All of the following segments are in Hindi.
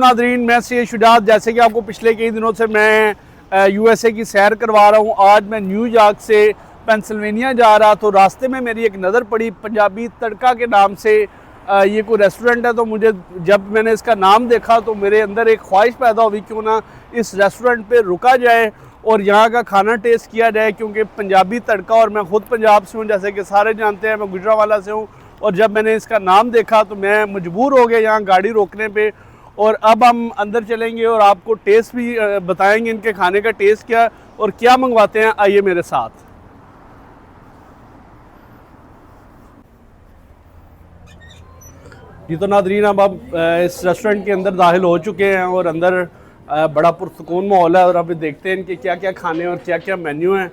नादरीन, मैं सैयद शुजात। जैसे कि आपको पिछले कई दिनों से मैं यूएसए की सैर करवा रहा हूँ। आज मैं न्यूयॉर्क से पेंसिल्वेनिया जा रहा, तो रास्ते में मेरी एक नज़र पड़ी पंजाबी तड़का के नाम से। ये कोई रेस्टोरेंट है, तो मुझे जब मैंने इसका नाम देखा तो मेरे अंदर एक ख्वाहिश पैदा हुई क्यों ना इस रेस्टोरेंट पे रुका जाए और यहाँ का खाना टेस्ट किया जाए, क्योंकि पंजाबी तड़का, और मैं ख़ुद पंजाब से हूँ, जैसे कि सारे जानते हैं, मैं गुजरावाला से हूँ। और जब मैंने इसका नाम देखा तो मैं मजबूर हो गया यहाँ गाड़ी रोकने पे। और अब हम अंदर चलेंगे और आपको टेस्ट भी बताएंगे, इनके खाने का टेस्ट क्या और क्या मंगवाते हैं। आइए मेरे साथ। जी तो नादरीन, अब आप इस रेस्टोरेंट के अंदर दाखिल हो चुके हैं और अंदर बड़ा पुरसुकून माहौल है। और अभी देखते हैं इनके क्या क्या खाने और क्या क्या मेन्यू हैं,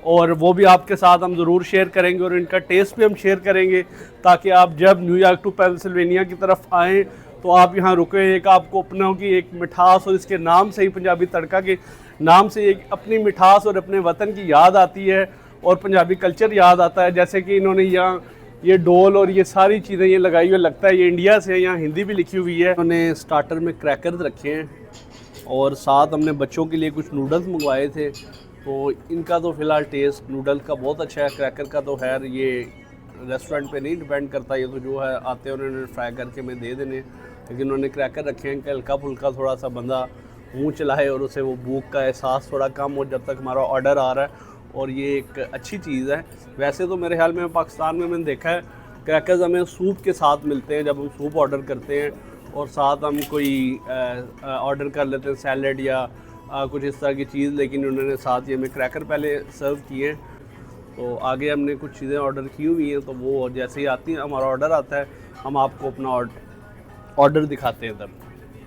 और वो भी आपके साथ हम ज़रूर शेयर करेंगे और इनका टेस्ट भी हम शेयर करेंगे, ताकि आप जब न्यूयॉर्क टू पेंसिल्वेनिया की तरफ आएँ तो आप यहाँ रुके। एक आपको अपनों की एक मिठास, और इसके नाम से ही, पंजाबी तड़का के नाम से, एक अपनी मिठास और अपने वतन की याद आती है और पंजाबी कल्चर याद आता है। जैसे कि इन्होंने यहाँ ये डोल और ये सारी चीज़ें ये लगाई हुई, लगता है ये इंडिया से है, यहाँ हिंदी भी लिखी हुई है। उन्होंने स्टार्टर में क्रैकर्स रखे हैं और साथ हमने बच्चों के लिए कुछ नूडल्स मंगवाए थे। तो इनका तो फ़िलहाल टेस्ट नूडल का बहुत अच्छा है। क्रैकर का तो खैर ये रेस्टोरेंट पे नहीं डिपेंड करता, ये तो जो है आते हैं उन्होंने फ्राई करके मैं दे देने। लेकिन उन्होंने क्रैकर रखे हैं कि हल्का फुल्का थोड़ा सा बंदा मुंह चलाए और उसे वो भूख का एहसास थोड़ा कम हो जब तक हमारा ऑर्डर आ रहा है, और ये एक अच्छी चीज़ है। वैसे तो मेरे ख्याल में पाकिस्तान में मैंने देखा है क्रैकर्स हमें सूप के साथ मिलते हैं जब हम सूप ऑर्डर करते हैं, और साथ हम कोई ऑर्डर कर लेते हैं सैलड या कुछ इस तरह की चीज़। लेकिन उन्होंने साथ ये हमें क्रैकर पहले सर्व किए। तो आगे हमने कुछ चीज़ें ऑर्डर की हुई हैं, तो वो जैसे ही आती हैं, हमारा ऑर्डर आता है, हम आपको अपना ऑर्डर दिखाते हैं। तब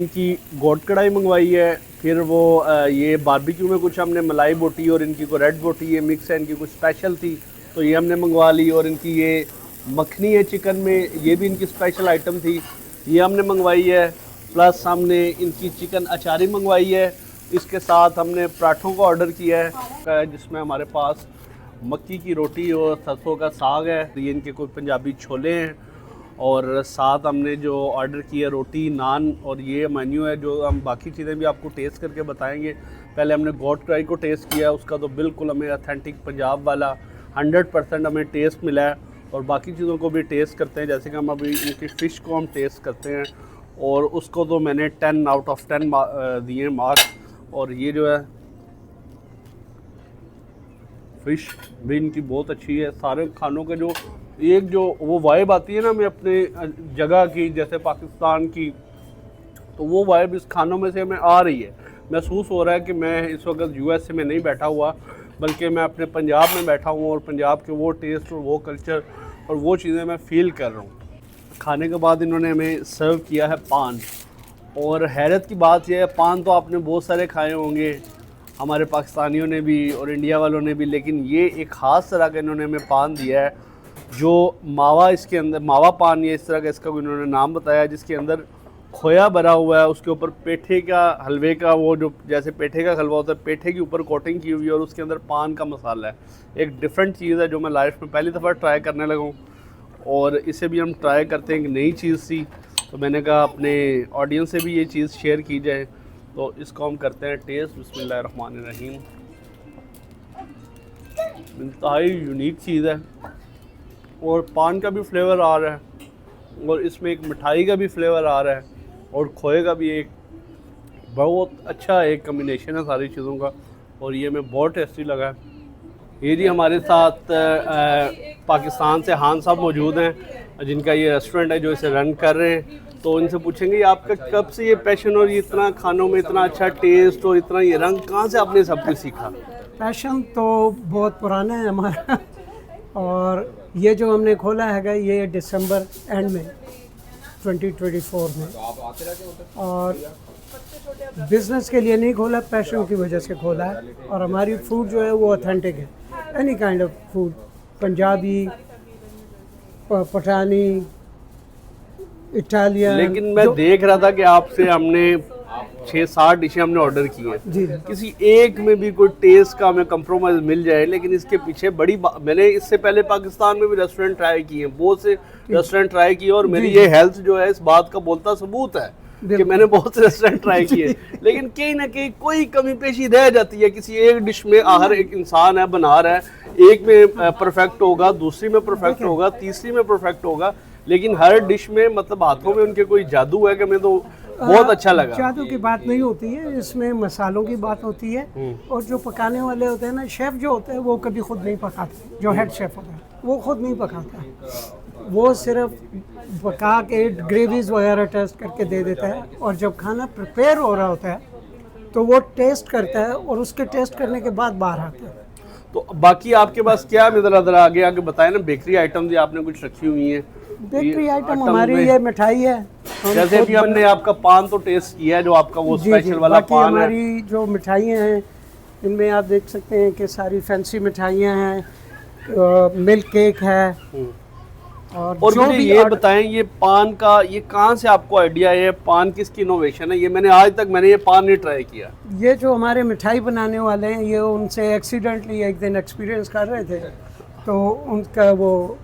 इनकी गोट कढ़ाई मंगवाई है, फिर वो ये बारबेक्यू में कुछ हमने मलाई बोटी और इनकी कोई रेड बोटी ये मिक्स है, इनकी कुछ स्पेशल थी तो ये हमने मंगवा ली। और इनकी ये मखनी है चिकन में, ये भी इनकी स्पेशल आइटम थी, ये हमने मंगवाई है। प्लस हमने इनकी चिकन अचारी मंगवाई है। इसके साथ हमने पराठों का ऑर्डर किया है, जिसमें हमारे पास मक्की की रोटी और सरसों का साग है। ये इनके कोई पंजाबी छोले हैं, और साथ हमने जो ऑर्डर किया रोटी नान, और ये मेन्यू है जो हम बाकी चीज़ें भी आपको टेस्ट करके बताएंगे। पहले हमने गोट कढ़ाई को टेस्ट किया, उसका तो बिल्कुल हमें ऑथेंटिक पंजाब वाला 100% हमें टेस्ट मिला है। और बाकी चीज़ों को भी टेस्ट करते हैं, जैसे कि हम अभी इनकी फ़िश को हम टेस्ट करते हैं, और उसको तो मैंने 10 आउट ऑफ 10 दिए मार्क्स। और ये जो है फ़िश भी इनकी बहुत अच्छी है। सारे खानों के जो एक जो वो वाइब आती है ना हमें अपने जगह की, जैसे पाकिस्तान की, तो वो वाइब इस खानों में से हमें आ रही है। महसूस हो रहा है कि मैं इस वक्त यूएसए में नहीं बैठा हुआ, बल्कि मैं अपने पंजाब में बैठा हूँ, और पंजाब के वो टेस्ट और वो कल्चर और वो चीज़ें मैं फ़ील कर रहा हूँ। खाने के बाद इन्होंने हमें सर्व किया है पान, और हैरत की बात यह है, पान तो आपने बहुत सारे खाए होंगे, हमारे पाकिस्तानियों ने भी और इंडिया वालों ने भी, लेकिन ये एक ख़ास तरह का इन्होंने हमें पान दिया है, जो मावा, इसके अंदर मावा पान या इस तरह का इसका इन्होंने नाम बताया, जिसके अंदर खोया भरा हुआ है, उसके ऊपर पेठे का हलवे का, वो जो जैसे पेठे का हलवा होता है, पेठे के ऊपर कोटिंग की हुई है, और उसके अंदर पान का मसाला है। एक डिफरेंट चीज़ है जो मैं लाइफ में पहली दफ़ा ट्राई करने लगा हूँ, और इसे भी हम ट्राई करते हैं, एक नई चीज़ थी, तो मैंने कहा अपने ऑडियंस से भी ये चीज़ शेयर की जाए। तो इसको हम करते हैं टेस्ट। बिस्मिल्लाहिर्रहमानिर्रहीम। इंतहाई यूनिक चीज़ है, और पान का भी फ्लेवर आ रहा है, और इसमें एक मिठाई का भी फ्लेवर आ रहा है, और खोए का भी एक बहुत अच्छा एक कम्बिनेशन है सारी चीज़ों का, और ये हमें बहुत टेस्टी लगा है। ये जी हमारे साथ पाकिस्तान से हान साहब मौजूद हैं, जिनका ये रेस्टोरेंट है जो इसे रन कर रहे हैं। तो इनसे पूछेंगे आपका कब से ये पैशन और ये इतना खानों में इतना अच्छा टेस्ट और इतना ये रंग, कहाँ से आपने सब कुछ सीखा? पैशन तो बहुत पुराना है हमारा, और ये जो हमने खोला है ये दिसंबर एंड में 2024 में, और बिज़नेस के लिए नहीं खोला, पैशन की वजह से खोला है। और हमारी फूड जो है वो ऑथेंटिक है, any kind of food, Punjabi, Pathani, Italian. लेकिन मैं देख रहा था कि आपसे हमने 6-7 डिशें हमने ऑर्डर की हैं, जी, किसी एक में भी कोई टेस्ट का हमें कंप्रोमाइज़ मिल जाए। लेकिन इसके पीछे बड़ी मैंने इससे पहले पाकिस्तान में भी रेस्टोरेंट ट्राई किए हैं, बहुत से रेस्टोरेंट ट्राई किए, और मेरी ये हेल्थ जो है इस बात का बोलता सबूत है कि मैंने बहुत से रेस्टोरेंट ट्राई किए, लेकिन कहीं ना कहीं कोई कमी पेशी रह जाती है किसी एक डिश में। हर एक इंसान है, बना रहा है, एक में परफेक्ट होगा, दूसरी में परफेक्ट होगा, तीसरी में परफेक्ट होगा, लेकिन हर डिश में मतलब हाथों में उनके कोई जादू है कि मैं तो बहुत अच्छा लगा। जादू की बात नहीं होती है इसमें, मसालों की बात होती है। और जो पकाने वाले होते हैं ना, शेफ़ जो होते हैं वो कभी खुद नहीं पकाते, जो हेड शेफ़ होता है वो खुद नहीं पकाता, वो सिर्फ पका के ग्रेवीज वगैरह टेस्ट करके दे देता है। और जब खाना प्रिपेयर हो रहा होता है तो वो टेस्ट करता है और उसके टेस्ट करने के बाद बाहर आता है। तो बाकी आपके पास क्या है, जरा आगे आगे बताएं ना। बेकरी आइटम भी आपने कुछ रखी हुई है? बेकरी आइटम हमारी ये मिठाई है। जैसे अभी हमने आपका पान तो टेस्ट किया है, जो आपका वो स्पेशल वाला पान है। हमारी जो मिठाइयाँ हैं इनमें आप देख सकते हैं कि सारी फैंसी मिठाइयाँ हैं, मिल्क केक है। और मुझे ये बताएं, ये पान का ये कहाँ से आपको आइडिया है? पान किसकी इनोवेशन है? ये मैंने आज तक ये पान नहीं ट्राई किया। ये जो हमारे मिठाई बनाने वाले हैं, ये उनसे एक्सीडेंटली एक दिन एक्सपीरियंस कर रहे थे, तो उनका वो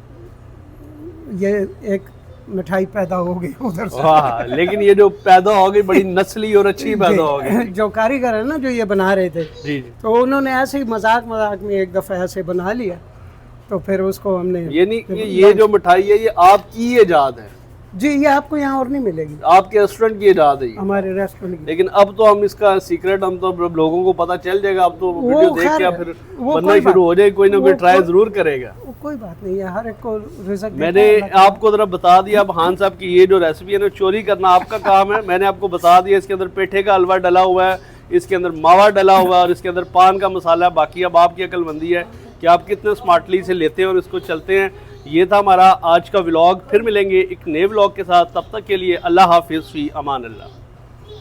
ये एक मिठाई पैदा हो गई उधर से। वाह, लेकिन ये जो पैदा हो गई बड़ी नस्ली और अच्छी पैदा हो गई। जो कारीगर है ना जो ये बना रहे थे, जी, तो उन्होंने ऐसे ही मजाक में एक दफ़ा ऐसे बना लिया, तो फिर उसको हमने ये जो मिठाई है ये आपकी इजाद है? जी, ये आपको यहाँ और नहीं मिलेगी, आपके रेस्टोरेंट की इजाद है? हमारे रेस्टोरेंट की। लेकिन अब तो हम इसका सीक्रेट हम तो लोगों को पता चल जाएगा। अब तो वीडियो देख के फिर बनना शुरू हो जाए, कोई ना कोई ट्राई जरूर करेगा। कोई बात नहीं है, हर एक को रिजल्ट। मैंने आपको जरा बता दिया अब खान साहब की ये जो रेसिपी है ना, चोरी करना आपका काम है। मैंने आपको बता दिया इसके अंदर पेठे का हलवा डला हुआ है, इसके अंदर मावा डला हुआ है और इसके अंदर पान का मसाला है। बाकी अब आपकी अक्लमंदी है कि आप कितने स्मार्टली से लेते हैं और इसको चलते हैं। ये था हमारा आज का व्लॉग। फिर मिलेंगे एक नए व्लॉग के साथ, तब तक के लिए अल्लाह हाफिज़, फी अमान अल्लाह।